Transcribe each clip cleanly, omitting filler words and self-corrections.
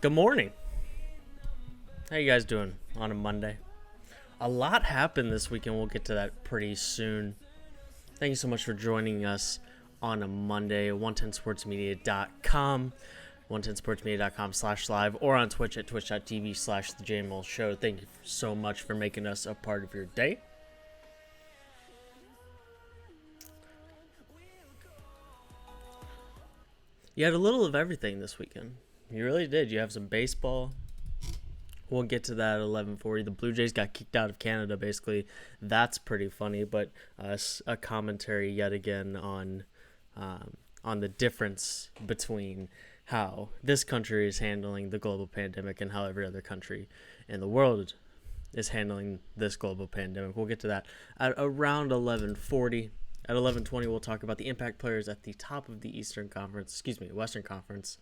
Good morning. How you guys doing on a Monday? A lot happened this weekend. We'll get to that pretty soon. Thank you so much for joining us on a Monday. 110sportsmedia.com, 110sportsmedia.com/live, or on Twitch at twitch.tv/the Jmull Show. Thank you so much for making us a part of your day. You had a little of everything this weekend. You really did. You have some baseball. We'll get to that at 11:40. The Bluejays got kicked out of Canada, basically. That's pretty funny, but a commentary yet again on the difference between how this country is handling the global pandemic and how every other country in the world is handling this global pandemic. We'll get to that at around 11:40. At 11:20, we'll talk about the impact players at the top of the Western Conference.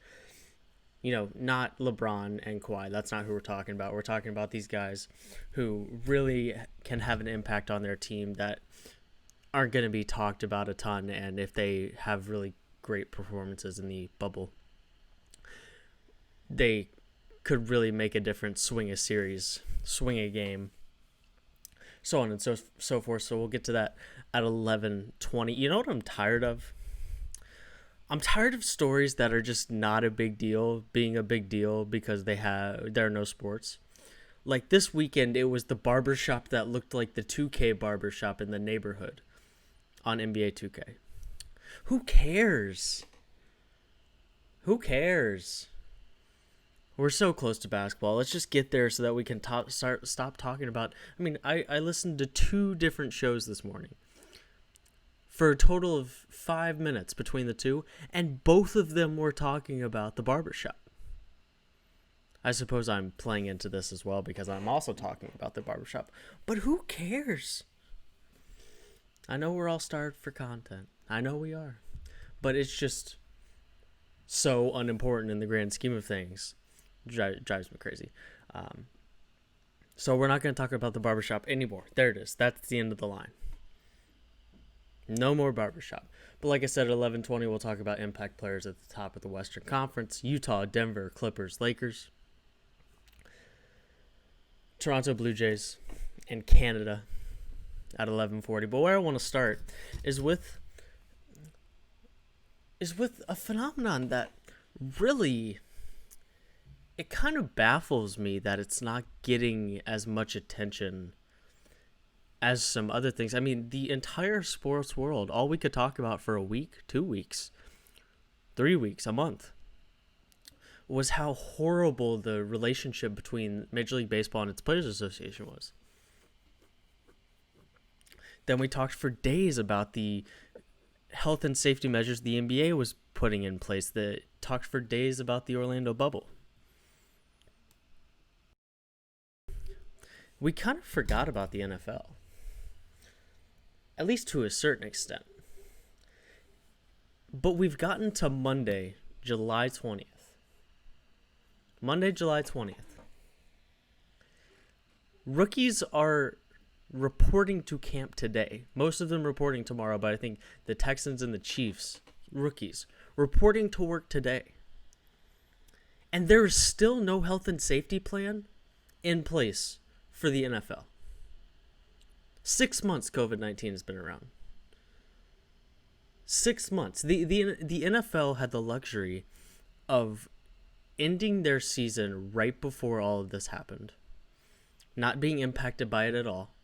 You know, not LeBron and Kawhi. That's not who we're talking about. We're talking about these guys who really can have an impact on their team that aren't going to be talked about a ton. And if they have really great performances in the bubble, they could really make a difference, swing a series, swing a game, so on and so forth. So we'll get to that at 11:20. You know what I'm tired of? I'm tired of stories that are just not a big deal being a big deal because there are no sports. Like this weekend, it was the barbershop that looked like the 2K barbershop in the neighborhood on NBA 2K. Who cares? Who cares? We're so close to basketball. Let's just get there so that we can stop talking about. I mean, I listened to 2 different shows this morning for a total of 5 minutes between the two, and both of them were talking about the barbershop. I suppose I'm playing into this as well because I'm also talking about the barbershop. But who cares? I know we're all starved for content. I know we are. But it's just so unimportant in the grand scheme of things. Drives me crazy. So we're not going to talk about the barbershop anymore. There it is. That's the end of the line. No more barbershop. But like I said, at 11:20, we'll talk about impact players at the top of the Western Conference. Utah, Denver, Clippers, Lakers, Toronto Blue Jays, and Canada at 11:40. But where I want to start is with a phenomenon that really, it kind of baffles me that it's not getting as much attention as some other things. I mean, the entire sports world, all we could talk about for a week, 2 weeks, 3 weeks, a month, was how horrible the relationship between Major League Baseball and its Players Association was. Then we talked for days about the health and safety measures the NBA was putting in place. Talked for days about the Orlando bubble. We kind of forgot about the NFL. At least to a certain extent. But we've gotten to Monday, July 20th. Monday, July 20th. Rookies are reporting to camp today. Most of them reporting tomorrow, but I think the Texans and the Chiefs, rookies, reporting to work today. And there is still no health and safety plan in place for the NFL. 6 months COVID-19 has been around. 6 months. The NFL had the luxury of ending their season right before all of this happened, not being impacted by it at all.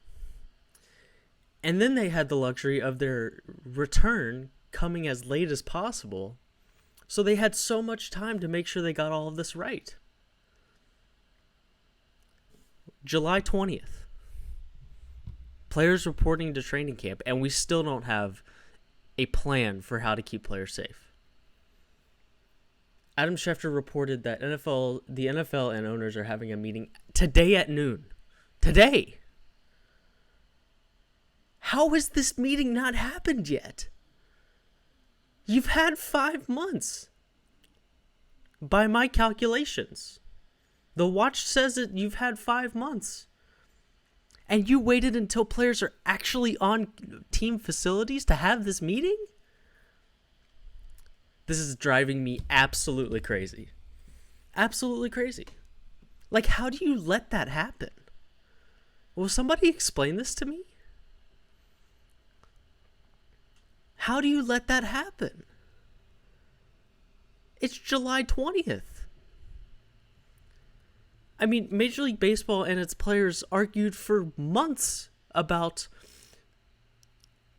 And then they had the luxury of their return coming as late as possible, so they had so much time to make sure they got all of this right. July 20th. Players reporting to training camp, and we still don't have a plan for how to keep players safe. Adam Schefter reported that the NFL and owners are having a meeting today at noon. Today! How has this meeting not happened yet? You've had 5 months. By my calculations. The watch says that you've had 5 months. And you waited until players are actually on team facilities to have this meeting? This is driving me absolutely crazy. Absolutely crazy. Like, how do you let that happen? Will somebody explain this to me? How do you let that happen? It's July 20th. I mean, Major League Baseball and its players argued for months about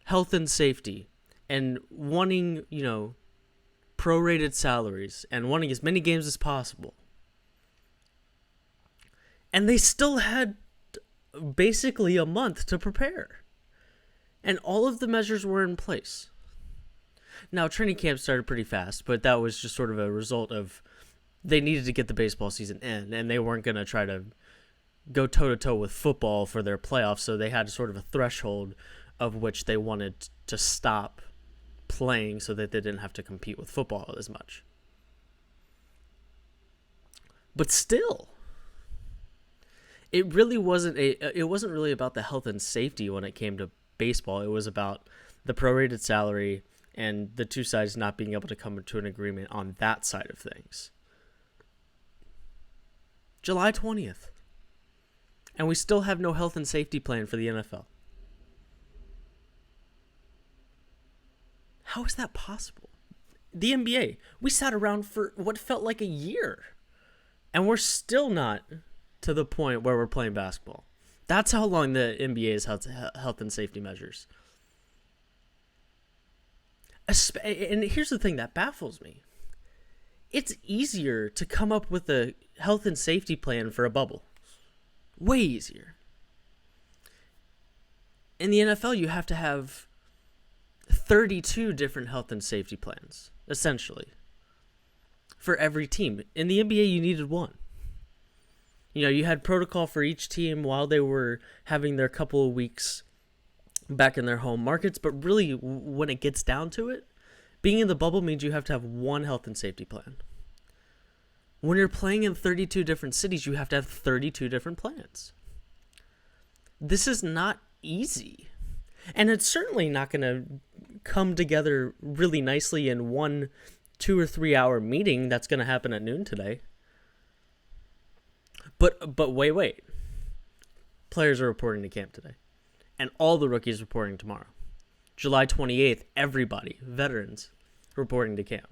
health and safety and wanting, prorated salaries and wanting as many games as possible. And they still had basically a month to prepare. And all of the measures were in place. Now, training camp started pretty fast, but that was just sort of a result of they needed to get the baseball season in, and they weren't going to try to go toe-to-toe with football for their playoffs, so they had sort of a threshold of which they wanted to stop playing so that they didn't have to compete with football as much. But still, it wasn't really about the health and safety when it came to baseball. It was about the prorated salary and the two sides not being able to come to an agreement on that side of things. July 20th. And we still have no health and safety plan for the NFL. How is that possible? The NBA, we sat around for what felt like a year. And we're still not to the point where we're playing basketball. That's how long the NBA has held health and safety measures. And here's the thing that baffles me. It's easier to come up with a health and safety plan for a bubble. Way easier. In the NFL, you have to have 32 different health and safety plans, essentially, for every team. In the NBA, you needed one. You had protocol for each team while they were having their couple of weeks back in their home markets, but really, when it gets down to it, being in the bubble means you have to have one health and safety plan. When you're playing in 32 different cities, you have to have 32 different plans. This is not easy. And it's certainly not going to come together really nicely in one 2 or 3 hour meeting that's going to happen at noon today. But wait. Players are reporting to camp today. And all the rookies reporting tomorrow. July 28th, everybody, veterans, reporting to camp.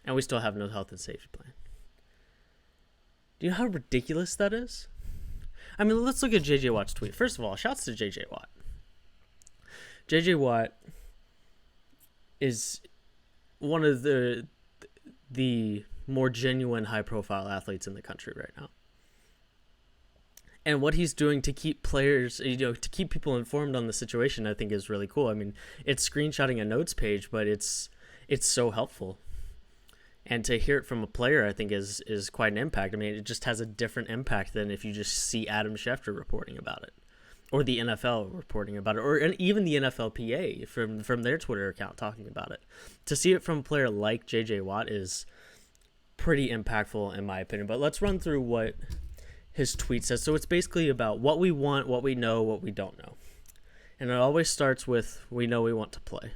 And we still have no health and safety plan. Do you know how ridiculous that is? I mean, let's look at J.J. Watt's tweet. First of all, shouts to J.J. Watt. J.J. Watt is one of the more genuine high-profile athletes in the country right now. And what he's doing to keep players, to keep people informed on the situation, I think is really cool. I mean, it's screenshotting a notes page, but it's so helpful. And to hear it from a player, I think, is quite an impact. I mean, it just has a different impact than if you just see Adam Schefter reporting about it, or the NFL reporting about it, or even the NFLPA from their Twitter account talking about it. To see it from a player like J.J. Watt is pretty impactful, in my opinion. But let's run through what his tweet says. So it's basically about what we want, what we know, what we don't know. And it always starts with, we know we want to play.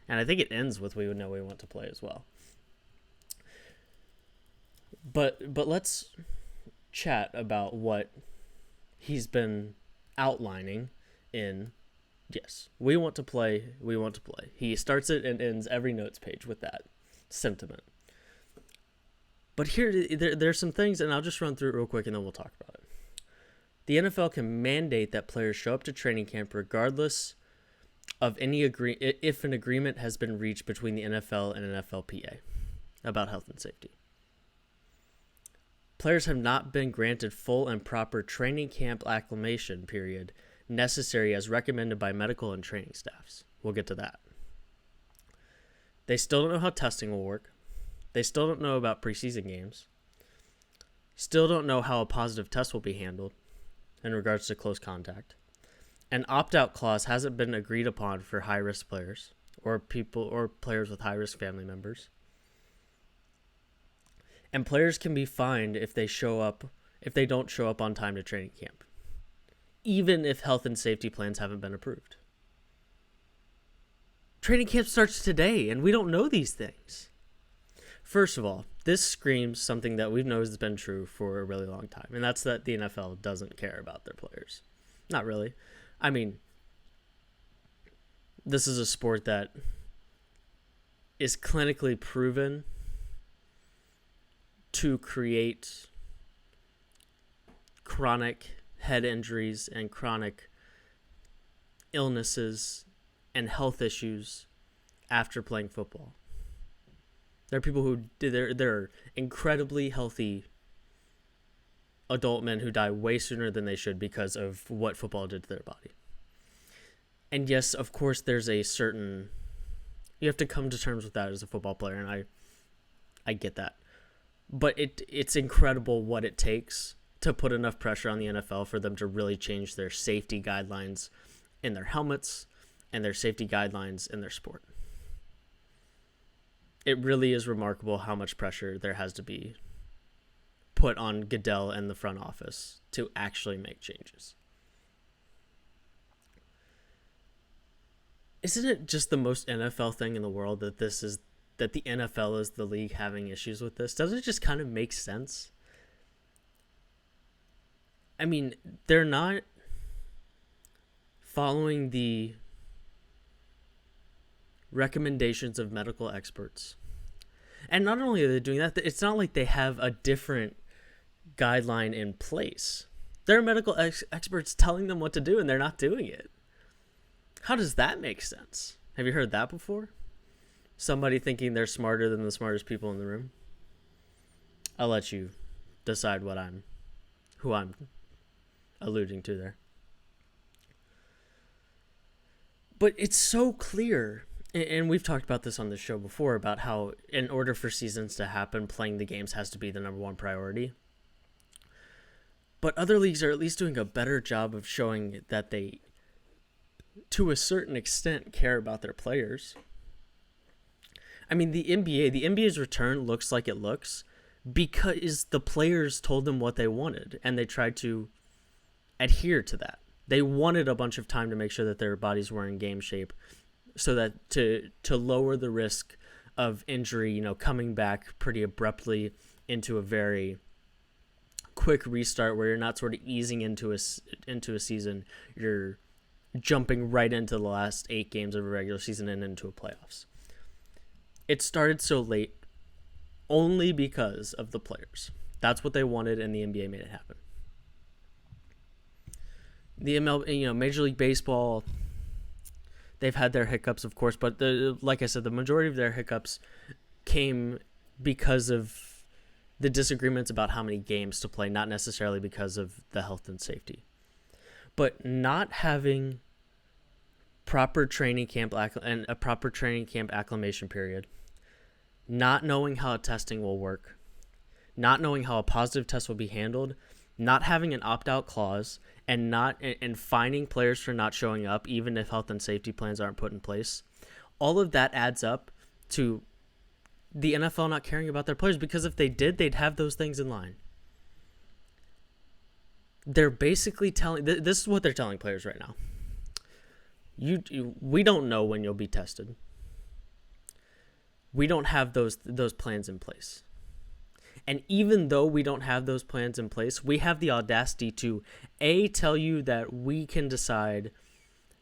And I think it ends with, we know we want to play as well. But let's chat about what he's been outlining in, yes, we want to play, we want to play. He starts it and ends every notes page with that sentiment. But here, there's some things, and I'll just run through it real quick, and then we'll talk about it. The NFL can mandate that players show up to training camp regardless of if an agreement has been reached between the NFL and NFLPA about health and safety. Players have not been granted full and proper training camp acclimation period necessary as recommended by medical and training staffs. We'll get to that. They still don't know how testing will work. They still don't know about preseason games. Still don't know how a positive test will be handled in regards to close contact. An opt-out clause hasn't been agreed upon for high-risk players or players with high-risk family members. And players can be fined if they don't show up on time to training camp, even if health and safety plans haven't been approved. Training camp starts today, and we don't know these things. First of all, This screams something that we've known has been true for a really long time, and that's that the NFL doesn't care about their players. Not really. I mean, this is a sport that is clinically proven to create chronic head injuries and chronic illnesses and health issues after playing football. There are people who they're incredibly healthy adult men who die way sooner than they should because of what football did to their body. And yes, of course, there's a certain, you have to come to terms with that as a football player, and I get that. But it's incredible what it takes to put enough pressure on the NFL for them to really change their safety guidelines in their helmets and their safety guidelines in their sport. It really is remarkable how much pressure there has to be put on Goodell and the front office to actually make changes. Isn't it just the most NFL thing in the world that the NFL is the league having issues with this? Doesn't it just kind of make sense? I mean, they're not following the recommendations of medical experts. And not only are they doing that, it's not like they have a different guideline in place. There are medical experts telling them what to do, and they're not doing it. How does that make sense? Have you heard that before? Somebody thinking they're smarter than the smartest people in the room? I'll let you decide who I'm alluding to there. But it's so clear, and we've talked about this on the show before, about how in order for seasons to happen, playing the games has to be the number one priority. But other leagues are at least doing a better job of showing that they, to a certain extent, care about their players. I mean, the NBA's return looks like it looks because the players told them what they wanted, and they tried to adhere to that. They wanted a bunch of time to make sure that their bodies were in game shape, so that to lower the risk of injury, coming back pretty abruptly into a very quick restart where you're not sort of easing into a season. You're jumping right into the last 8 games of a regular season and into a playoffs. It started so late only because of the players. That's what they wanted, and the NBA made it happen. The Major League Baseball, they've had their hiccups, of course, but like I said, the majority of their hiccups came because of the disagreements about how many games to play, not necessarily because of the health and safety. But not having proper training camp and a proper training camp acclimation period, not knowing how testing will work, not knowing how a positive test will be handled, not having an opt-out clause, and fining players for not showing up even if health and safety plans aren't put in place. All of that adds up to the NFL not caring about their players, because if they did, they'd have those things in line. They're basically telling, this is what they're telling players right now. We don't know when you'll be tested. We don't have those plans in place. And even though we don't have those plans in place, we have the audacity to tell you that we can decide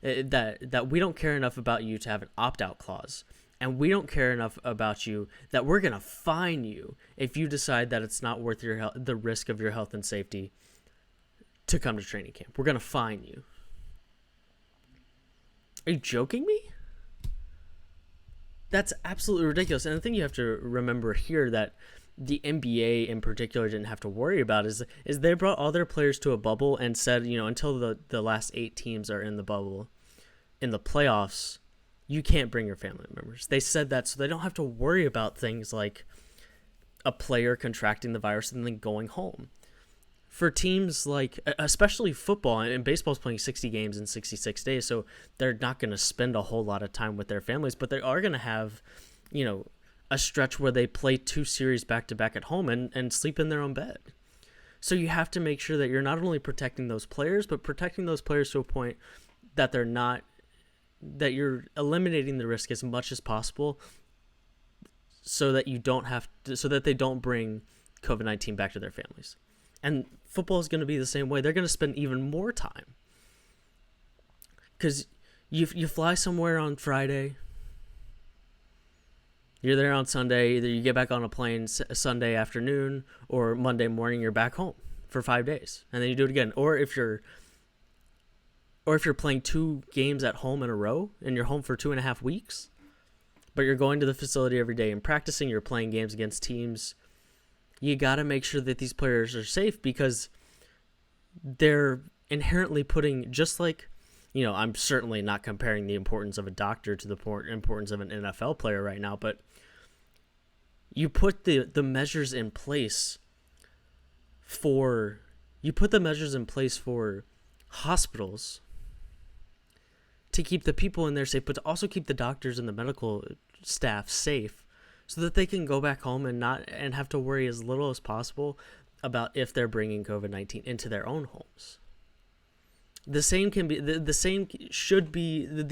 that we don't care enough about you to have an opt-out clause. And we don't care enough about you that we're going to fine you if you decide that it's not worth the risk of your health and safety to come to training camp. We're going to fine you. Are you joking me? That's absolutely ridiculous. And the thing you have to remember here that the NBA in particular didn't have to worry about is they brought all their players to a bubble and said, until the last 8 teams are in the bubble, in the playoffs, you can't bring your family members. They said that so they don't have to worry about things like a player contracting the virus and then going home. For teams like, especially football, and baseball's playing 60 games in 66 days, so they're not going to spend a whole lot of time with their families, but they are going to have, a stretch where they play 2 series back-to-back at home and sleep in their own bed. So you have to make sure that you're not only protecting those players, but protecting those players to a point that that you're eliminating the risk as much as possible so that so that they don't bring COVID-19 back to their families. And football is going to be the same way. They're going to spend even more time. Because you fly somewhere on Friday, you're there on Sunday, either you get back on a plane Sunday afternoon or Monday morning, you're back home for 5 days. And then you do it again. Or if you're playing 2 games at home in a row and you're home for 2.5 weeks, but you're going to the facility every day and practicing, you're playing games against teams, you got to make sure that these players are safe, because they're inherently putting, just like, I'm certainly not comparing the importance of a doctor to the importance of an NFL player right now, but you put the measures in place for hospitals to keep the people in there safe, but to also keep the doctors and the medical staff safe, so that they can go back home and have to worry as little as possible about if they're bringing COVID-19 into their own homes. The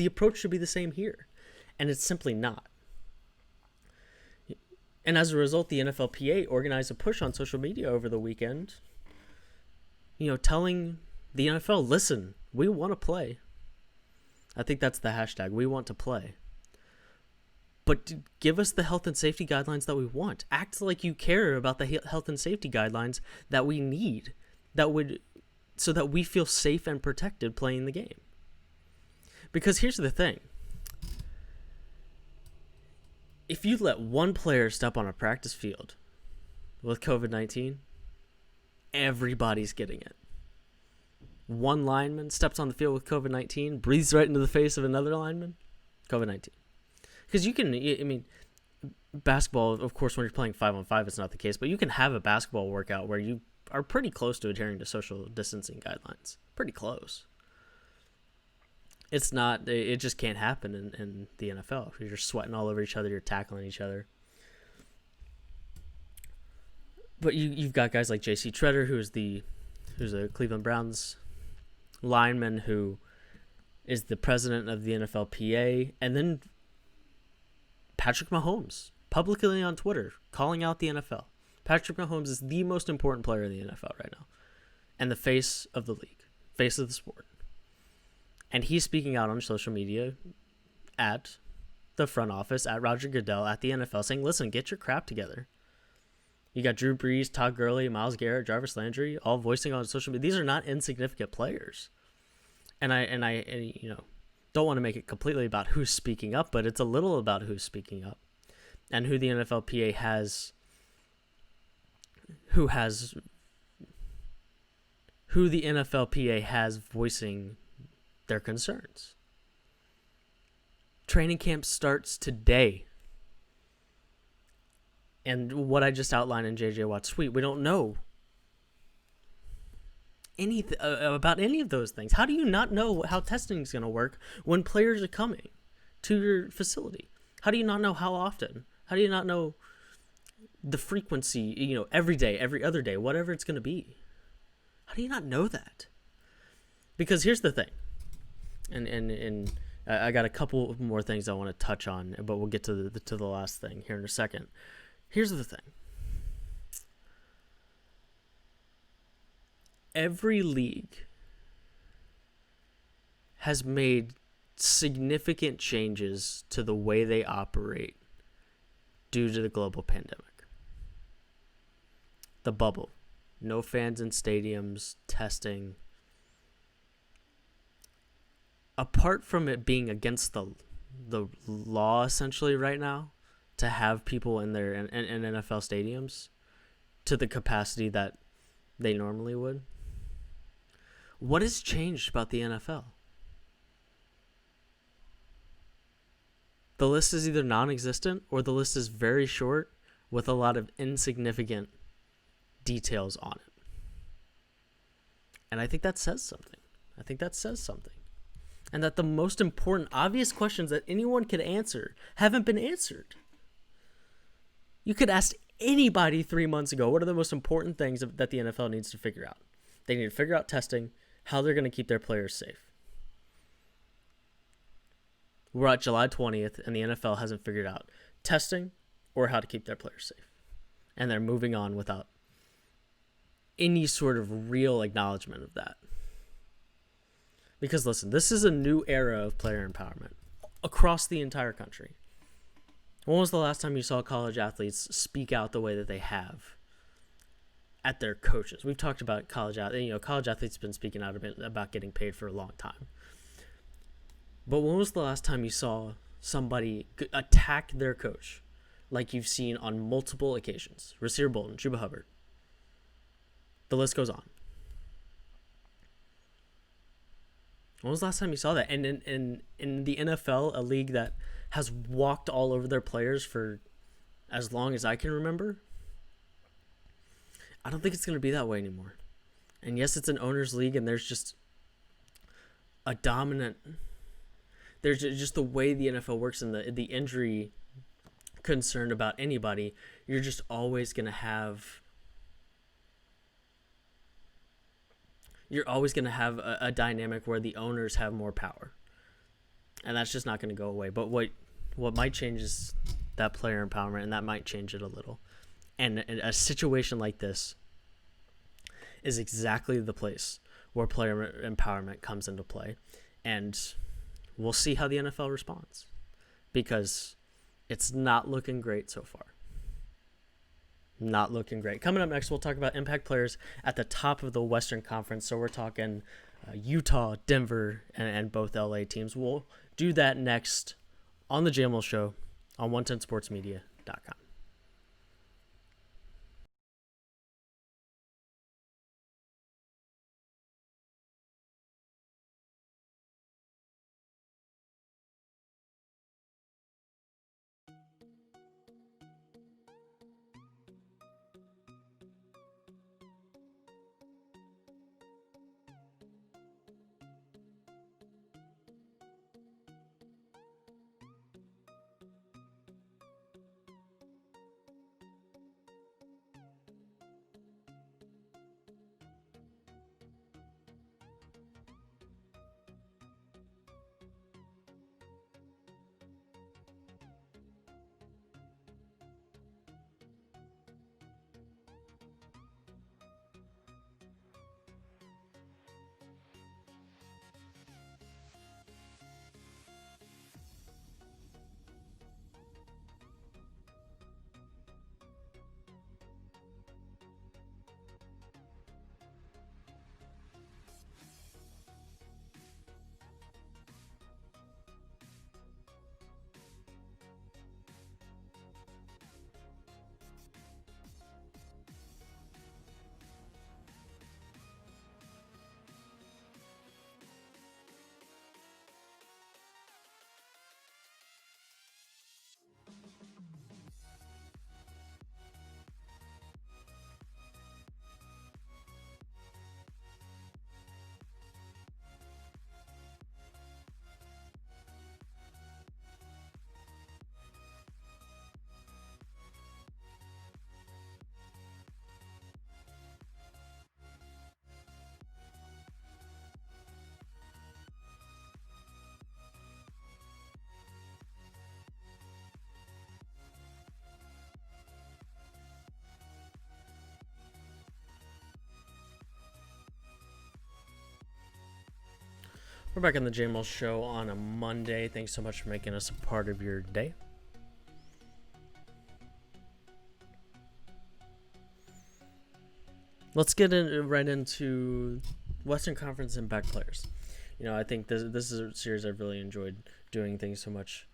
approach should be the same here, and it's simply not. And as a result, the NFLPA organized a push on social media over the weekend, telling the NFL, listen, we want to play. I think that's the hashtag, we want to play. But give us the health and safety guidelines that we want. Act like you care about the health and safety guidelines that we need, so that we feel safe and protected playing the game. Because here's the thing. If you let one player step on a practice field with COVID-19, everybody's getting it. One lineman steps on the field with COVID-19, breathes right into the face of another lineman, COVID-19. Because basketball, of course, when you're playing 5-on-5, it's not the case, but you can have a basketball workout where you are pretty close to adhering to social distancing guidelines. Pretty close. It's not, it just can't happen in the NFL. You're sweating all over each other, you're tackling each other. But you've got guys like J.C. Treader, who's a Cleveland Browns lineman who is the president of the NFLPA, and then Patrick Mahomes, publicly on Twitter, calling out the NFL. Patrick Mahomes is the most important player in the NFL right now, and the face of the league, face of the sport. And he's speaking out on social media at the front office, at Roger Goodell, at the NFL, saying, listen, get your crap together. You got Drew Brees, Todd Gurley, Myles Garrett, Jarvis Landry, all voicing on social media. These are not insignificant players. And I don't want to make it completely about who's speaking up, but it's a little about who's speaking up and who the NFLPA has voicing their concerns. Training camp starts today. And what I just outlined in JJ Watt's tweet, we don't know about any of those things. How do you not know how testing is going to work when players are coming to your facility? How do you not know how often? How do you not know the frequency, every day, every other day, whatever it's going to be? How do you not know that? Because here's the thing, and I got a couple more things I want to touch on, but we'll get to the last thing here in a second. Here's the thing. Every league has made significant changes to the way they operate due to the global pandemic. The bubble. No fans in stadiums, testing. Apart from it being against the law essentially right now to have people in NFL stadiums to the capacity that they normally would, what has changed about the NFL? The list is either non-existent or the list is very short with a lot of insignificant details on it. And I think that says something. And that the most important, obvious questions that anyone could answer haven't been answered. You could ask anybody 3 months ago, what are the most important things that the NFL needs to figure out? They need to figure out testing, how they're going to keep their players safe. We're at July 20th, and the NFL hasn't figured out testing or how to keep their players safe. And they're moving on without any sort of real acknowledgement of that. Because listen, this is a new era of player empowerment across the entire country. When was the last time you saw college athletes speak out the way that they have at their coaches? We've talked about college athletes have been speaking out about getting paid for a long time. But when was the last time you saw somebody attack their coach like you've seen on multiple occasions? Rasir Bolton, Chuba Hubbard. The list goes on. When was the last time you saw that? And in the NFL, a league that has walked all over their players for as long as I can remember, I don't think it's going to be that way anymore. And yes, it's an owners league, and there's just a dominant... There's just the way the NFL works and the injury concern about anybody, you're just always going to have... You're always going to have a dynamic where the owners have more power. And that's just not going to go away. But what might change is that player empowerment, and that might change it a little. And a situation like this is exactly the place where player empowerment comes into play. And we'll see how the NFL responds, because it's not looking great so far. Not looking great. Coming up next, we'll talk about impact players at the top of the Western Conference. So we're talking Utah, Denver, and both LA teams. We'll do that next on the Jmull Show on 110sportsmedia.com. We're back on the Jmull Show on a Monday. Thanks so much for making us a part of your day. Let's get right into Western Conference impact players. I think this is a series I've really enjoyed doing. Thanks so much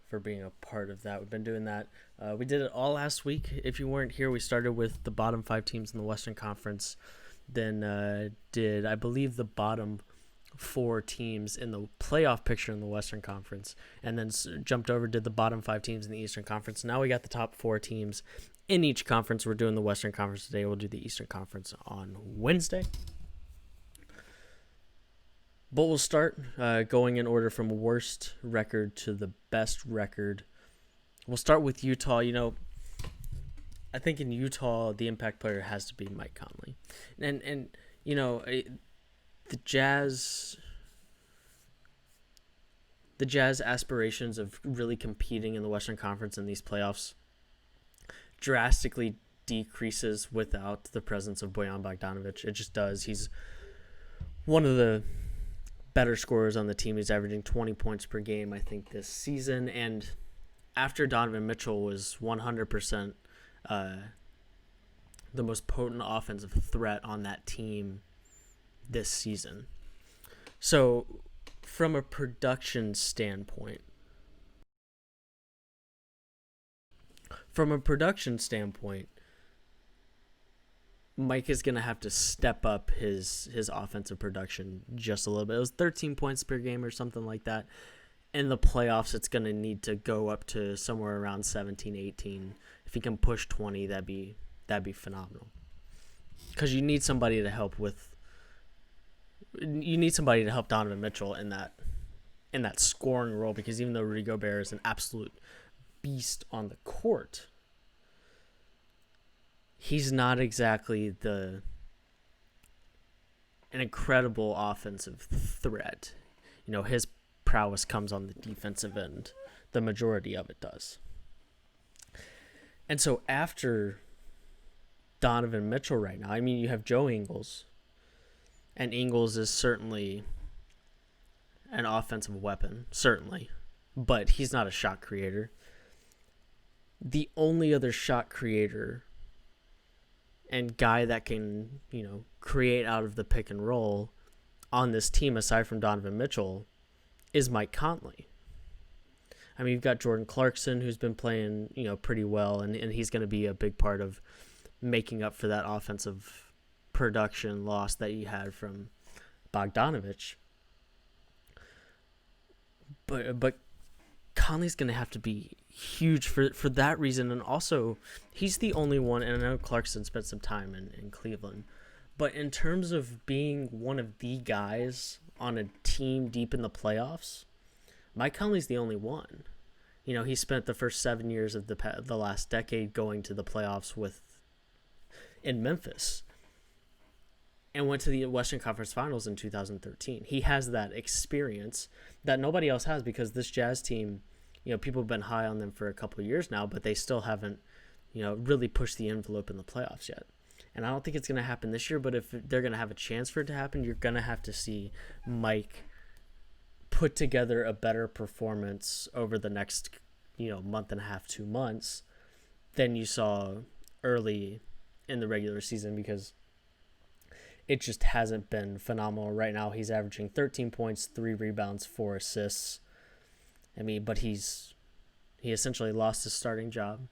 for being a part of that. We've been doing that. We did it all last week. If you weren't here, we started with the bottom 5 teams in the Western Conference. Then did, I believe, the bottom 4 teams in the playoff picture in the Western Conference, and then jumped over, did the bottom 5 teams in the Eastern Conference. Now we got the top 4 teams in each conference. We're doing the Western Conference today. We'll do the Eastern Conference on Wednesday. But we'll start going in order from worst record to the best record. We'll start with Utah. I think in Utah, the impact player has to be Mike Conley. And the Jazz aspirations of really competing in the Western Conference in these playoffs drastically decreases without the presence of Bojan Bogdanovic. It just does. He's one of the better scorers on the team. He's averaging 20 points per game, I think, this season. And after Donovan Mitchell was 100% the most potent offensive threat on that team this season. So, from a production standpoint, Mike is going to have to step up his offensive production just a little bit. It was 13 points per game or something like that. In the playoffs, it's going to need to go up to somewhere around 17, 18. If he can push 20, that'd be phenomenal. Because you need somebody to help Donovan Mitchell in that scoring role, because even though Rudy Gobert is an absolute beast on the court, he's not exactly an incredible offensive threat. His prowess comes on the defensive end. The majority of it does. And so after Donovan Mitchell right now, you have Joe Ingles. And Ingles is certainly an offensive weapon, certainly. But he's not a shot creator. The only other shot creator and guy that can, create out of the pick and roll on this team, aside from Donovan Mitchell, is Mike Conley. You've got Jordan Clarkson, who's been playing, pretty well, and he's going to be a big part of making up for that offensive production loss that you had from Bogdanovic. But Conley's going to have to be huge for that reason, and also he's the only one, and I know Clarkson spent some time in Cleveland, but in terms of being one of the guys on a team deep in the playoffs, Mike Conley's the only one. He spent the first 7 years of the last decade going to the playoffs in Memphis, and went to the Western Conference Finals in 2013. He has that experience that nobody else has, because this Jazz team, people have been high on them for a couple of years now, but they still haven't, really pushed the envelope in the playoffs yet. And I don't think it's going to happen this year, but if they're going to have a chance for it to happen, you're going to have to see Mike put together a better performance over the next, month and a half, 2 months than you saw early in the regular season, because it just hasn't been phenomenal. Right now, he's averaging 13 points, 3 rebounds, 4 assists. But he essentially lost his starting job,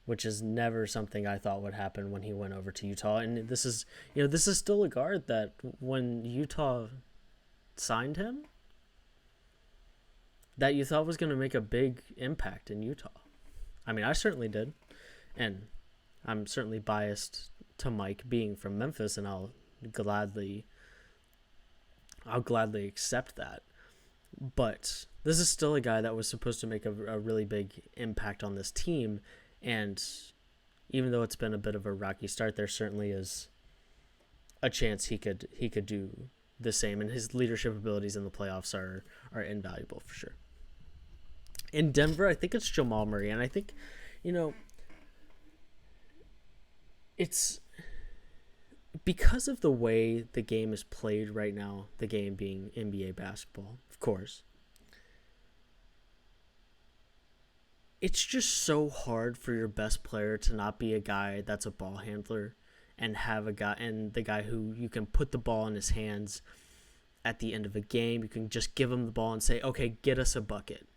which is never something I thought would happen when he went over to Utah. And this is still a guard that when Utah signed him, that you thought was going to make a big impact in Utah. I certainly did. And I'm certainly biased to Mike being from Memphis, and I'll gladly accept that. But this is still a guy that was supposed to make a really big impact on this team, and even though it's been a bit of a rocky start, there certainly is a chance he could do the same, and his leadership abilities in the playoffs are invaluable for sure. In Denver, I think it's Jmull Murray, and I think, it's because of the way the game is played right now, the game being NBA basketball, of course. It's just so hard for your best player to not be a guy that's a ball handler and have the guy who you can put the ball in his hands at the end of a game. You can just give him the ball and say, okay, get us a bucket.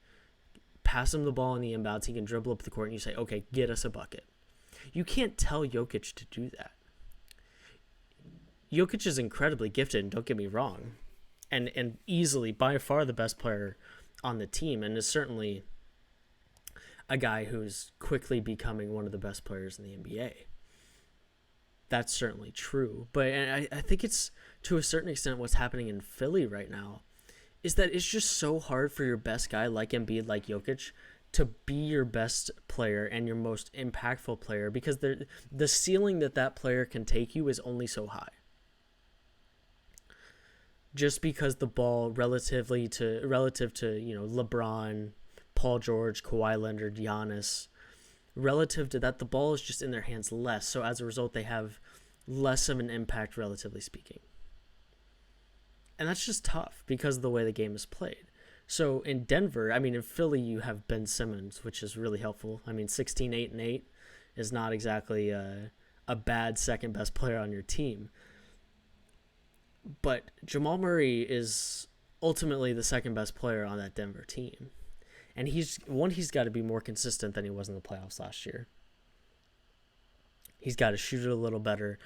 Pass him the ball in the inbounds. He can dribble up the court and you say, okay, get us a bucket. You can't tell Jokic to do that. Jokic is incredibly gifted, and don't get me wrong, and easily by far the best player on the team, and is certainly a guy who's quickly becoming one of the best players in the NBA. That's certainly true. But I think it's, to a certain extent, what's happening in Philly right now is that it's just so hard for your best guy like Embiid, like Jokic, to be your best player and your most impactful player, because the ceiling that player can take you is only so high. Just because the ball relative to LeBron, Paul George, Kawhi Leonard, Giannis, relative to that, the ball is just in their hands less. So as a result, they have less of an impact, relatively speaking. And that's just tough because of the way the game is played. So in Denver, I mean, in Philly, you have Ben Simmons, which is really helpful. I mean, 16, 8, and 8 is not exactly a bad second best player on your team. But Jmull Murray is ultimately the second best player on that Denver team. And he's got to be more consistent than he was in the playoffs last year. He's got to shoot it a little better.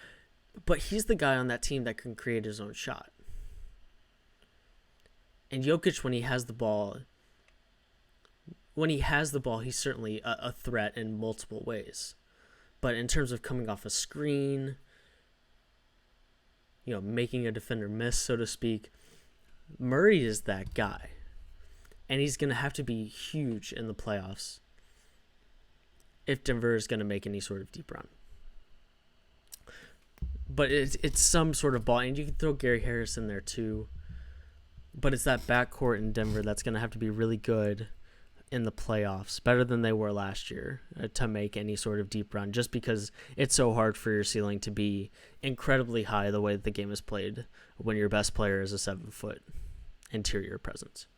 But he's the guy on that team that can create his own shot. And Jokic, when he has the ball, he's certainly a threat in multiple ways. But in terms of coming off a screen, making a defender miss, so to speak, Murray is that guy. And he's going to have to be huge in the playoffs if Denver is going to make any sort of deep run. But it's some sort of ball. And you can throw Gary Harris in there too. But it's that backcourt in Denver that's going to have to be really good in the playoffs, better than they were last year, to make any sort of deep run, just because it's so hard for your ceiling to be incredibly high the way that the game is played when your best player is a 7-foot interior presence.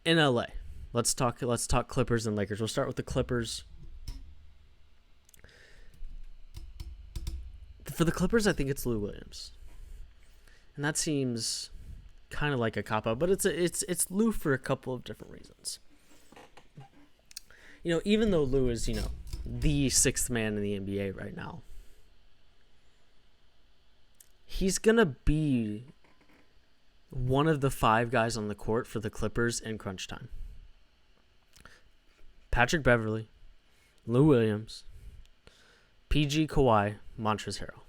In LA, let's talk Clippers and Lakers. We'll start with the Clippers. For the Clippers, I think it's Lou Williams, and that seems kind of like a cop-out, but it's Lou for a couple of different reasons. Even though Lou is the sixth man in the NBA right now, he's gonna be one of the 5 guys on the court for the Clippers in crunch time. Patrick Beverley, Lou Williams, PG, Kawhi, Montrezl Harrell.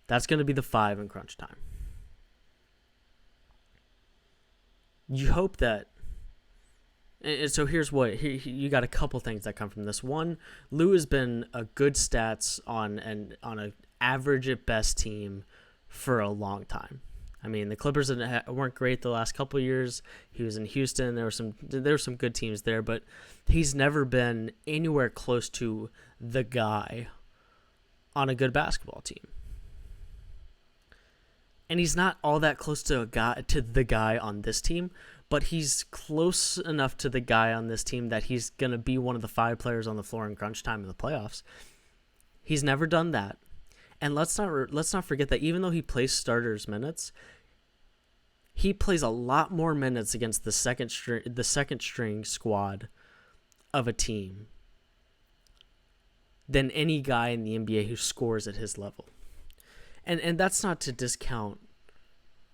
That's going to be the 5 in crunch time. You hope that... And so here's what... You got a couple things that come from this. One, Lou has been a good stats on an average at best team for a long time. I mean, the Clippers weren't great the last couple of years. He was in Houston. There were some good teams there, but he's never been anywhere close to the guy on a good basketball team. And he's not all that close to the guy on this team, but he's close enough to the guy on this team that he's going to be one of the 5 players on the floor in crunch time in the playoffs. He's never done that. And let's not forget that even though he plays starters minutes, he plays a lot more minutes against the second string squad of a team than any guy in the NBA who scores at his level. And that's not to discount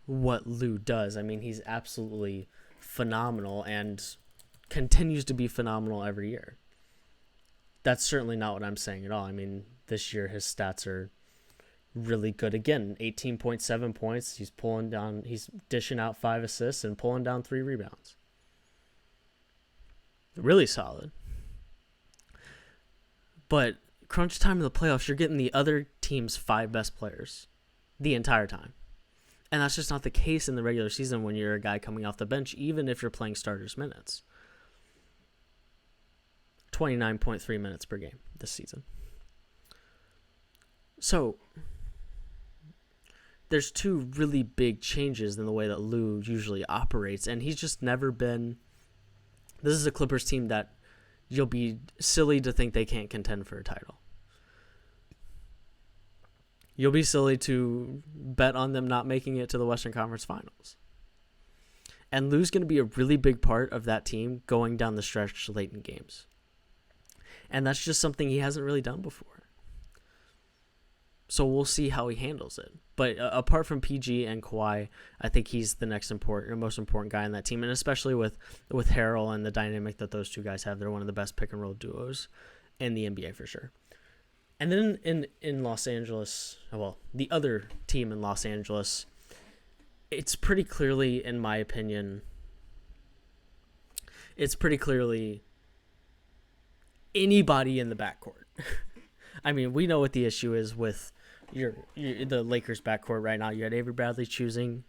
what Lou does. I mean, he's absolutely phenomenal and continues to be phenomenal every year. That's certainly not what I'm saying at all. I mean, this year his stats are really good. Again, 18.7 points. He's dishing out 5 assists and pulling down 3 rebounds. Really solid. But crunch time in the playoffs, you're getting the other team's 5 best players the entire time. And that's just not the case in the regular season when you're a guy coming off the bench, even if you're playing starters minutes. 29.3 minutes per game this season. So there's 2 really big changes in the way that Lou usually operates, and he's just never been... This is a Clippers team that you'll be silly to think they can't contend for a title. You'll be silly to bet on them not making it to the Western Conference Finals. And Lou's going to be a really big part of that team going down the stretch late in games. And that's just something he hasn't really done before. So we'll see how he handles it. But apart from PG and Kawhi, I think he's the most important guy on that team, and especially with Harrell and the dynamic that those 2 guys have, they're one of the best pick and roll duos in the NBA for sure. And then in Los Angeles, the other team in Los Angeles, it's pretty clearly, in my opinion, anybody in the backcourt. I mean, we know what the issue is with the Lakers backcourt right now. You had Avery Bradley choosing,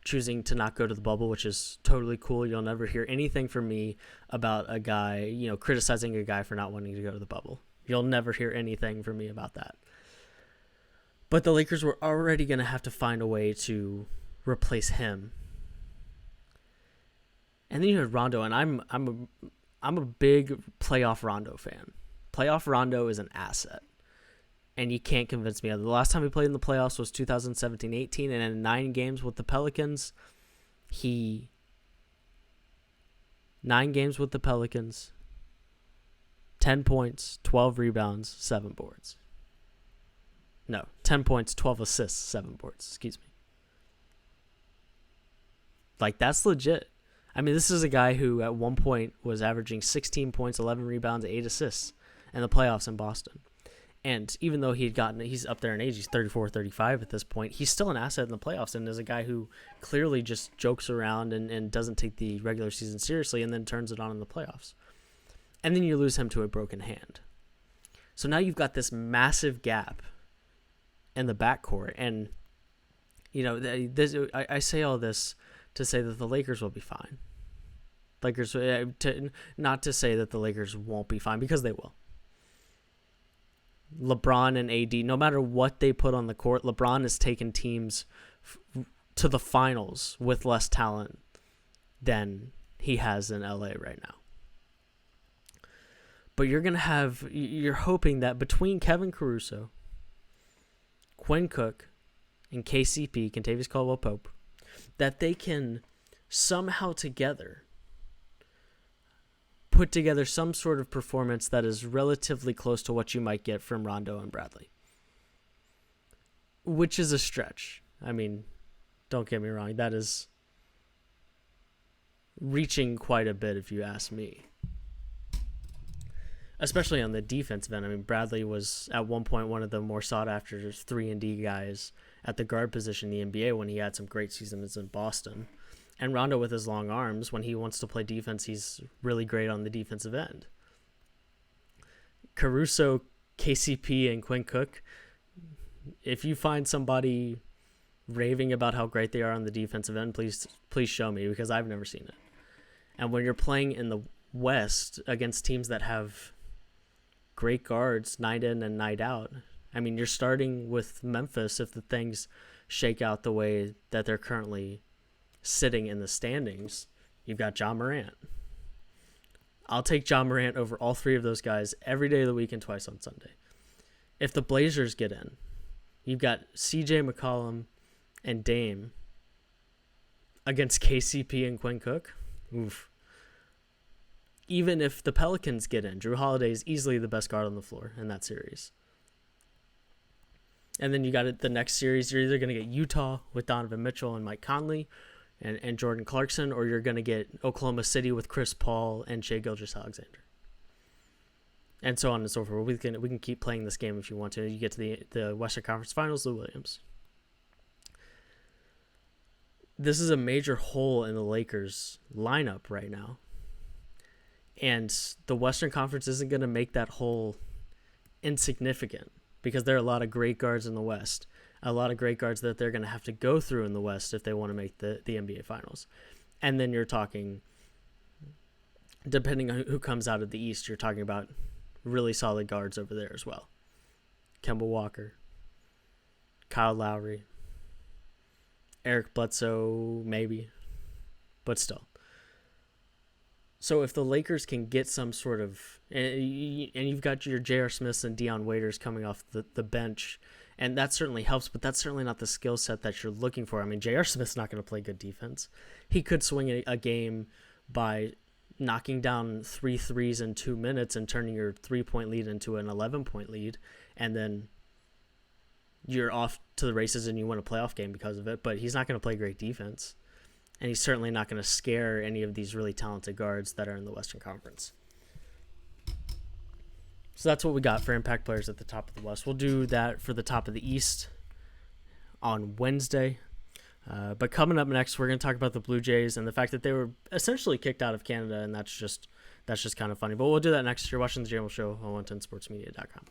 choosing to not go to the bubble, which is totally cool. You'll never hear anything from me about a guy, criticizing a guy for not wanting to go to the bubble. You'll never hear anything from me about that. But the Lakers were already going to have to find a way to replace him. And then you had Rondo, and I'm a big playoff Rondo fan. Playoff Rondo is an asset. And you can't convince me. The last time he played in the playoffs was 2017-18, and in 9 games with the Pelicans, 10 points, 12 rebounds, 7 boards. No, 10 points, 12 assists, 7 boards. Excuse me. Like, that's legit. I mean, this is a guy who at one point was averaging 16 points, 11 rebounds, 8 assists in the playoffs in Boston. And even though he's up there in age, he's 34, 35 at this point, he's still an asset in the playoffs and is a guy who clearly just jokes around and doesn't take the regular season seriously and then turns it on in the playoffs. And then you lose him to a broken hand. So now you've got this massive gap in the backcourt. And, I say all this to say that the Lakers will be fine. Not to say that the Lakers won't be fine, because they will. LeBron and AD, no matter what they put on the court, LeBron has taken teams to the finals with less talent than he has in LA right now. But you're hoping that between Kevin Caruso, Quinn Cook, and KCP, Kentavious Caldwell-Pope, that they can somehow together put together some sort of performance that is relatively close to what you might get from Rondo and Bradley. Which is a stretch. I mean, don't get me wrong, that is reaching quite a bit if you ask me. Especially on the defensive end. I mean, Bradley was at one point one of the more sought-after 3-and-D guys at the guard position in the NBA when he had some great seasons in Boston. And Rondo, with his long arms, when he wants to play defense, he's really great on the defensive end. Caruso, KCP, and Quinn Cook, if you find somebody raving about how great they are on the defensive end, please show me, because I've never seen it. And when you're playing in the West against teams that have great guards night in and night out, I mean, you're starting with Memphis if the things shake out the way that they're currently sitting in the standings. You've got Ja Morant. I'll take Ja Morant over all 3 of those guys every day of the week and twice on Sunday. If the Blazers get in, you've got CJ McCollum and Dame against KCP and Quinn Cook. Oof. Even if the Pelicans get in, Jrue Holiday is easily the best guard on the floor in that series. And then you got it the next series, you're either going to get Utah with Donovan Mitchell and Mike Conley and Jordan Clarkson, or you're going to get Oklahoma City with Chris Paul and Shai Gilgeous-Alexander. And so on and so forth. We can keep playing this game if you want to. You get to the Western Conference Finals, Lou Williams. This is a major hole in the Lakers lineup right now. And the Western Conference isn't going to make that hole insignificant, because there are a lot of great guards in the West, a lot of great guards that they're going to have to go through in the West if they want to make the NBA Finals. And then you're talking, depending on who comes out of the East, you're talking about really solid guards over there as well. Kemba Walker, Kyle Lowry, Eric Bledsoe, maybe, but still. So if the Lakers can get some sort of, and you've got your J.R. Smiths and Deion Waiters coming off the bench, and that certainly helps, but that's certainly not the skill set that you're looking for. I mean, J.R. Smith's not going to play good defense. He could swing a game by knocking down 3 threes in 2 minutes and turning your 3-point lead into an 11-point lead, and then you're off to the races and you win a playoff game because of it, but he's not going to play great defense. And he's certainly not going to scare any of these really talented guards that are in the Western Conference. So that's what we got for impact players at the top of the West. We'll do that for the top of the East on Wednesday. But coming up next, we're going to talk about the Blue Jays and the fact that they were essentially kicked out of Canada, and that's just kind of funny. But we'll do that next. You're watching the Jmull Show on 110sportsmedia.com.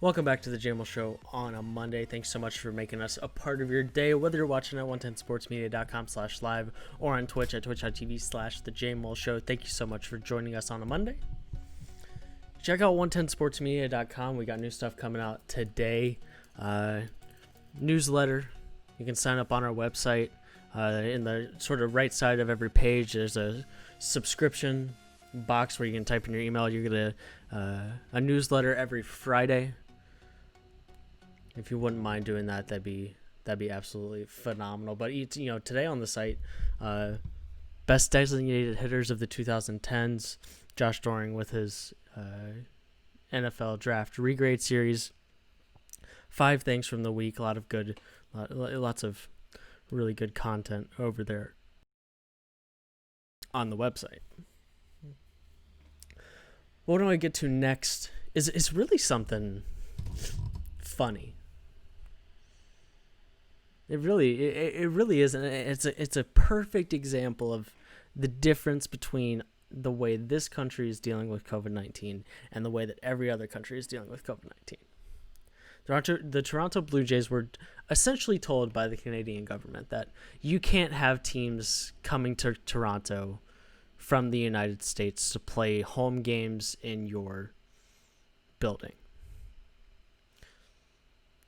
Welcome back to the Jmull Show on a Monday. Thanks so much for making us a part of your day, whether you're watching at 110sportsmedia.com/live or on Twitch at twitch.tv/the Jmull Show. Thank you so much for joining us on a Monday. Check out 110sportsmedia.com. We got new stuff coming out today. Newsletter. You can sign up on our website. In the sort of right side of every page, there's a subscription box where you can type in your email. You get a newsletter every Friday. If you wouldn't mind doing that, that'd be absolutely phenomenal. But today on the site, best designated hitters of the 2010s, Josh Doring with his NFL Draft Regrade Series. 5 things from the week. Lots of really good content over there on the website. What do I get to next? Is really something funny. It really is. It's a perfect example of the difference between the way this country is dealing with COVID-19 and the way that every other country is dealing with COVID-19. The Toronto Bluejays were essentially told by the Canadian government that you can't have teams coming to Toronto from the United States to play home games in your building.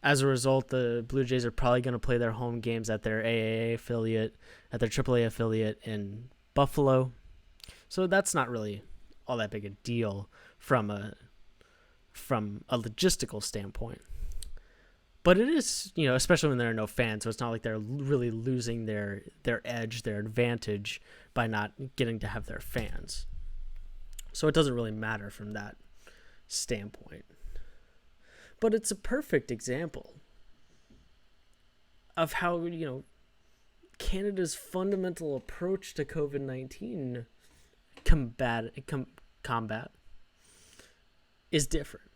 As a result, the Blue Jays are probably going to play their home games at their AAA affiliate, at their AAA affiliate in Buffalo. So that's not really all that big a deal from a logistical standpoint. But it is, especially when there are no fans, so it's not like they're really losing their edge, their advantage by not getting to have their fans. So it doesn't really matter from that standpoint. But it's a perfect example of how, Canada's fundamental approach to COVID-19 combat is different.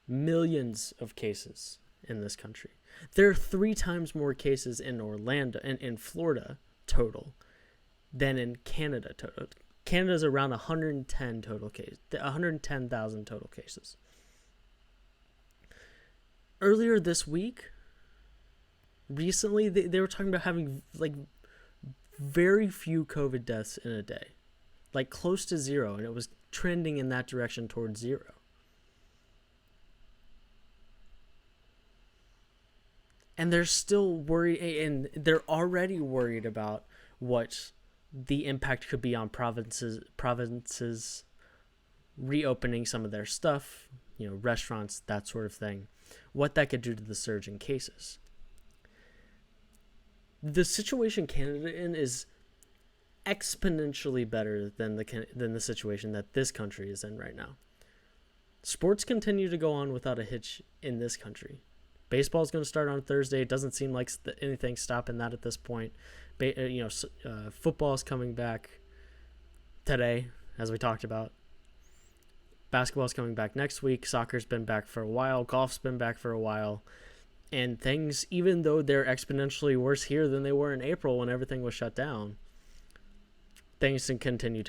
Millions of cases in this country. There are 3 times more cases in Orlando and in Florida total than in Canada total. Canada's around 110,000 total cases. Earlier this week, recently, they were talking about having very few COVID deaths in a day, close to 0, and it was trending in that direction towards 0. And they're still worried, and they're already worried about what the impact could be on provinces reopening some of their stuff, restaurants, that sort of thing, what that could do to the surge in cases. The situation Canada in is exponentially better than the situation that this country is in right now. Sports continue to go on without a hitch in this country. Baseball is going to start on Thursday. It doesn't seem like anything's stopping that at this point. Football is coming back today, as we talked about. Basketball is coming back next week. Soccer's been back for a while. Golf's been back for a while. And things, even though they're exponentially worse here than they were in April when everything was shut down, things can continue.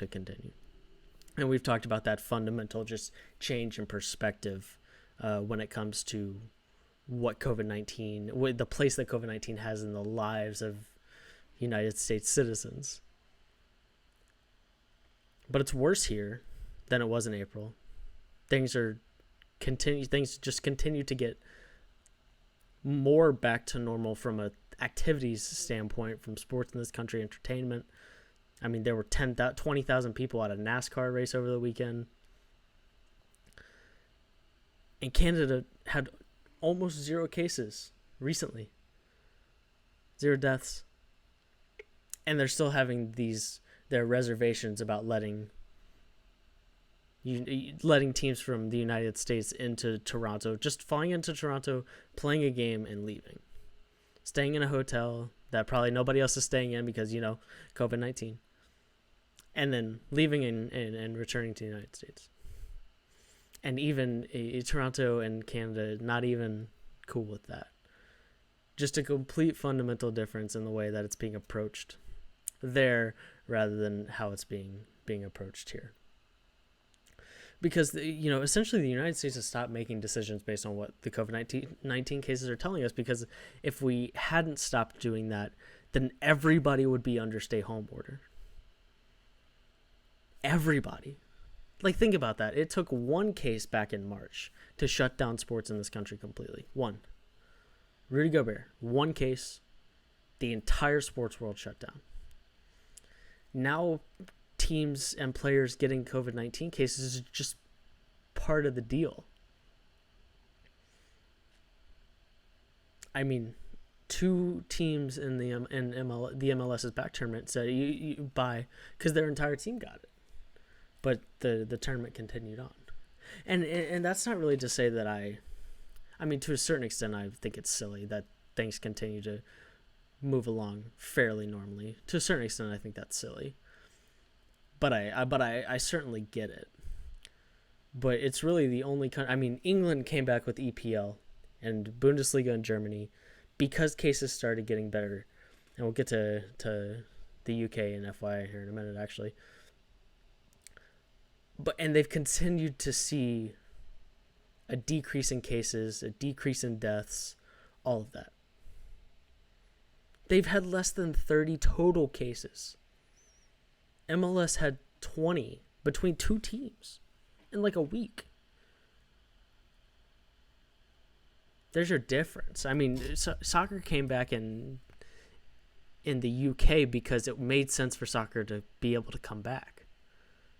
And we've talked about that fundamental just change in perspective when it comes to what COVID-19, the place that COVID-19 has in the lives of United States citizens. But it's worse here than it was in April. Things just continue to get more back to normal from a activities standpoint, from sports in this country, entertainment. I mean, there were 20,000 people at a NASCAR race over the weekend. And Canada had almost 0 cases recently. 0 deaths. And they're still having their reservations about letting teams from the United States into Toronto, just flying into Toronto, playing a game, and leaving. Staying in a hotel that probably nobody else is staying in because, COVID-19. And then leaving and returning to the United States. And even Toronto and Canada, not even cool with that. Just a complete fundamental difference in the way that it's being approached there rather than how it's being approached here. because essentially the United States has stopped making decisions based on what the COVID-19 cases are telling us, because if we hadn't stopped doing that, then everybody would be under stay home order. Everybody. Like, think about that. It took one case back in March to shut down sports in this country completely. One. Rudy Gobert. One case. The entire sports world shut down. Now teams and players getting COVID-19 cases is just part of the deal. I mean, two teams in the MLS's back tournament said you buy because their entire team got it, but the tournament continued on, and that's not really to say that I mean, to a certain extent, I think it's silly that things continue to move along fairly normally. To a certain extent, I think that's silly. But I certainly get it. But it's really the only country. I mean, England came back with EPL and Bundesliga in Germany because cases started getting better. And we'll get to the UK and FYI here in a minute, actually. And they've continued to see a decrease in cases, a decrease in deaths, all of that. They've had less than 30 total cases. MLS had 20 between two teams in like a week. There's your difference. I mean, soccer came back in the UK because it made sense for soccer to be able to come back.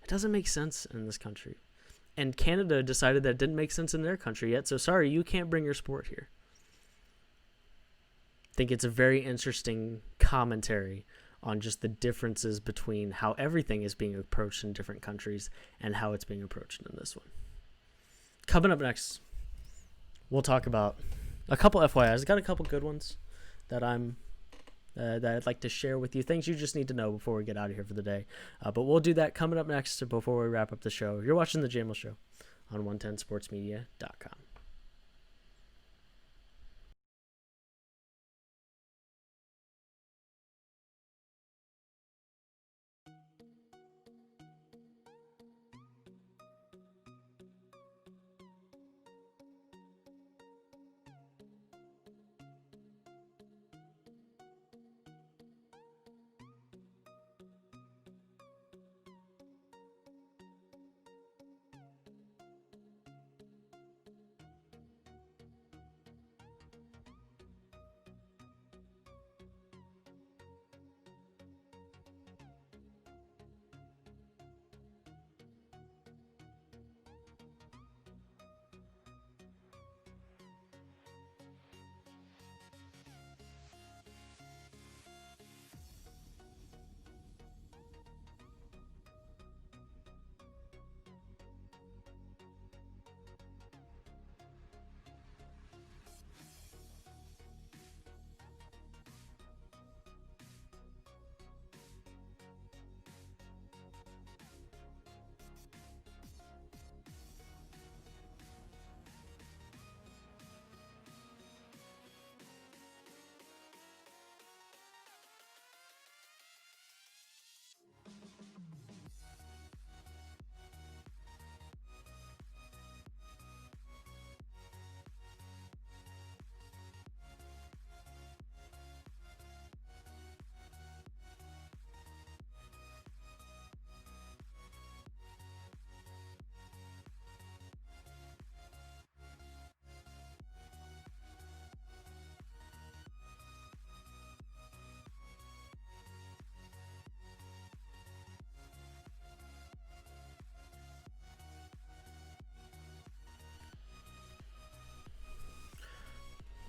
It doesn't make sense in this country. And Canada decided that it didn't make sense in their country yet, so sorry, you can't bring your sport here. I think it's a very interesting commentary on just the differences between how everything is being approached in different countries and how it's being approached in this one. Coming up next, we'll talk about a couple FYIs. Got a couple good ones that that I'd like to share with you. Things you just need to know before we get out of here for the day. But we'll do that coming up next before we wrap up the show. You're watching the Jmull Show on 110sportsmedia.com.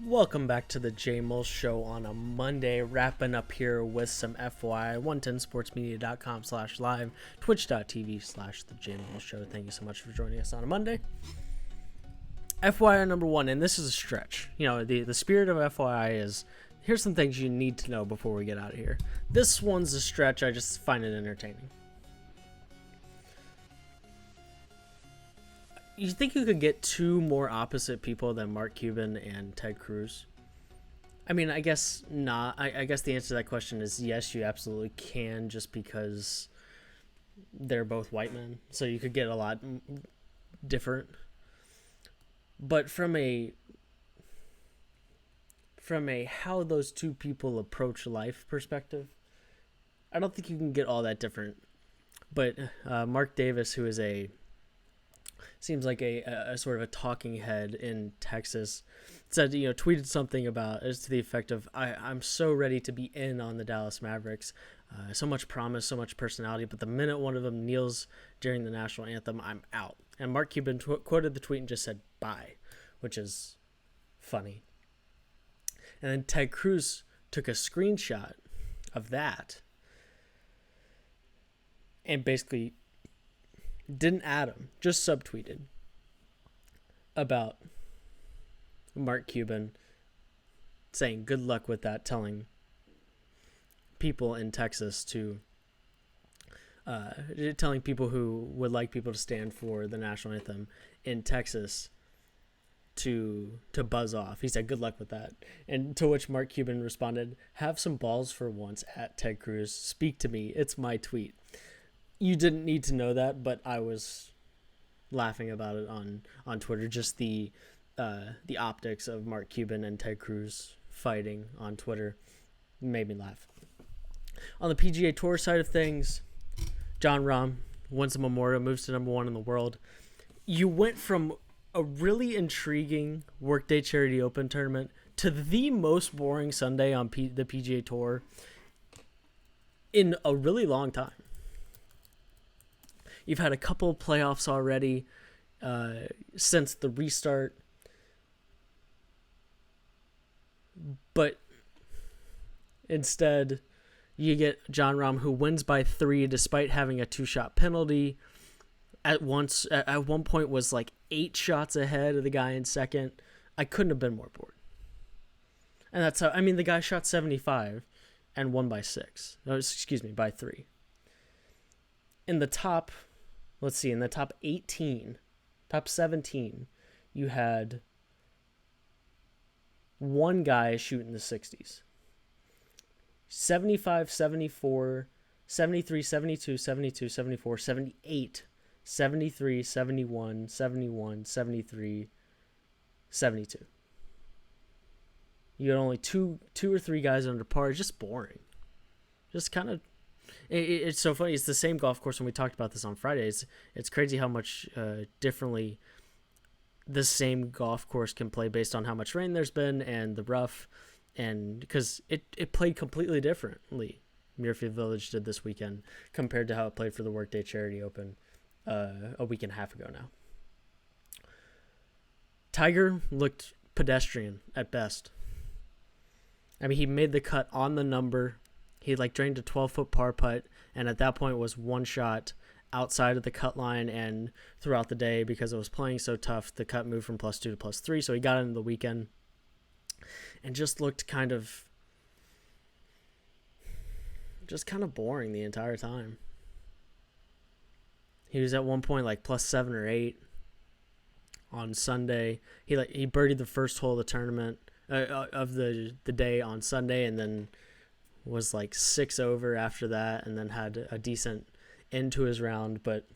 Welcome back to the Jmull Show on a Monday, wrapping up here with some FYI. 110sportsmedia.com/live, twitch.tv/the Jmull Show. Thank you so much for joining us on a Monday. FYI number one, and this is a stretch. You know, the spirit of FYI is, here's some things you need to know before we get out of here. This one's a stretch. I just find it entertaining. You think you could get two more opposite people than Mark Cuban and Ted Cruz? I mean, I guess not. I guess the answer to that question is yes, you absolutely can, just because they're both white men. So you could get a lot different. But from a how those two people approach life perspective, I don't think you can get all that different. But Mark Davis, who is seems like a sort of a talking head in Texas, said, tweeted something about as to the effect of, I'm so ready to be in on the Dallas Mavericks. So much promise, so much personality, but the minute one of them kneels during the national anthem, I'm out. And Mark Cuban quoted the tweet and just said, bye, which is funny. And then Ted Cruz took a screenshot of that and basically didn't add him, just subtweeted about Mark Cuban saying good luck with that, telling people in Texas telling people who would like people to stand for the national anthem in Texas to buzz off. He said, good luck with that. And to which Mark Cuban responded, have some balls for once at Ted Cruz. Speak to me. It's my tweet. You didn't need to know that, but I was laughing about it on Twitter. Just the optics of Mark Cuban and Ted Cruz fighting on Twitter made me laugh. On the PGA Tour side of things, Jon Rahm wins the Memorial, moves to number 1 in the world. You went from a really intriguing Workday Charity Open tournament to the most boring Sunday on the PGA Tour in a really long time. You've had a couple of playoffs already since the restart. But instead, you get Jon Rahm, who wins by 3 despite having a 2-shot penalty. At one point was like 8 shots ahead of the guy in second. I couldn't have been more bored. And that's how, the guy shot 75 and won by 6. No, excuse me, by 3. In the top 18, top 17, you had one guy shooting the 60s. 75, 74, 73, 72, 72, 74, 78, 73, 71, 71, 73, 72. You had only two or three guys under par. Just boring. Just kind of... It's so funny. It's the same golf course when we talked about this on Fridays. It's crazy how much differently the same golf course can play based on how much rain there's been and the rough, and because it played completely differently. Muirfield Village did this weekend compared to how it played for the Workday Charity Open a week and a half ago now. Tiger looked pedestrian at best. He made the cut on the number. He drained a 12-foot par putt, and at that point was one shot outside of the cut line, and throughout the day, because it was playing so tough, the cut moved from +2 to +3, so he got into the weekend and just looked kind of boring the entire time. He was at one point +7 or 8 on Sunday. He birdied the first hole of the tournament of the day on Sunday, and then was 6 over after that, and then had a decent end to his round, but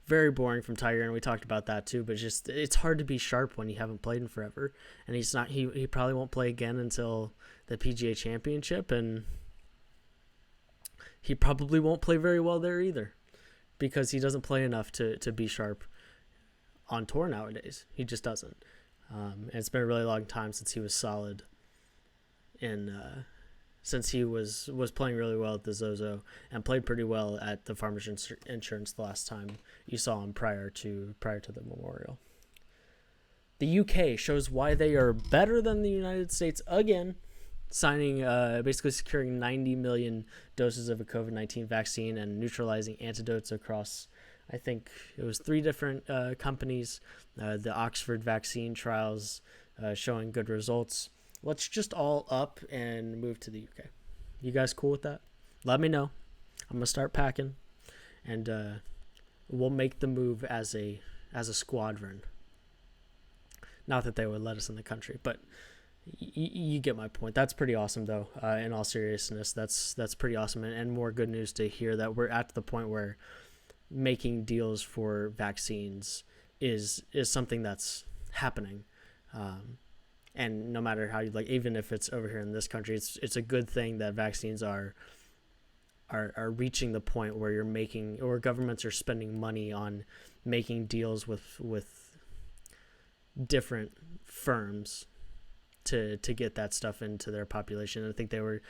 very boring from Tiger, and we talked about that too. But just, it's hard to be sharp when you haven't played in forever, and he's not. He probably won't play again until the PGA Championship, and he probably won't play very well there either, because he doesn't play enough to be sharp on tour nowadays. He just doesn't. And it's been a really long time since he was solid since he was playing really well at the Zozo and played pretty well at the Farmers Insurance the last time you saw him prior to the Memorial. The UK shows why they are better than the United States again, signing, basically securing 90 million doses of a COVID-19 vaccine and neutralizing antidotes across, I think it was 3 different companies. The Oxford vaccine trials showing good results. Let's just all up and move to the UK. You guys cool with that? Let me know. I'm going to start packing, and we'll make the move as a squadron. Not that they would let us in the country, but you get my point. That's pretty awesome, though. In all seriousness, that's pretty awesome, and more good news to hear that we're at the point where making deals for vaccines is something that's happening. And no matter how you like, even if it's over here in this country, it's a good thing that vaccines are reaching the point where you're making, or governments are spending money on making deals with different firms to get that stuff into their population. I think they were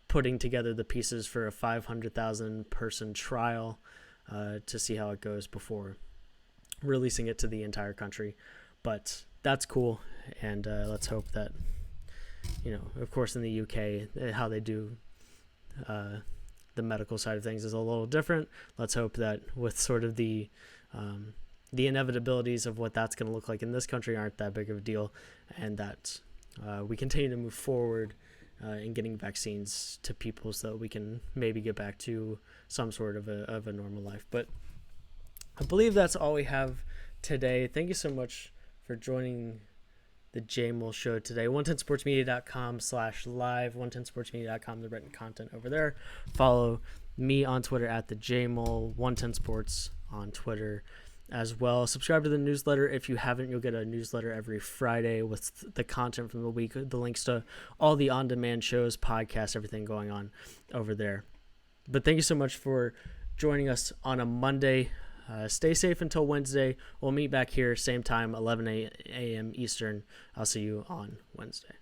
putting together the pieces for a 500,000 person trial to see how it goes before releasing it to the entire country. But that's cool, and let's hope that, of course in the UK, how they do the medical side of things is a little different. Let's hope that with sort of the inevitabilities of what that's going to look like in this country aren't that big of a deal, and that we continue to move forward in getting vaccines to people so that we can maybe get back to some sort of a normal life. But I believe that's all we have today. Thank you so much for joining the Jmull show today. 110sportsmedia.com/live, 110sportsmedia.com, the written content over there. Follow me on Twitter at the Jmull, 110sports on Twitter as well. Subscribe to the newsletter if you haven't. You'll get a newsletter every Friday with the content from the week, the links to all the on-demand shows, podcasts, everything going on over there. But thank you so much for joining us on a Monday. Stay safe until Wednesday. We'll meet back here, same time, 11 a.m. Eastern. I'll see you on Wednesday.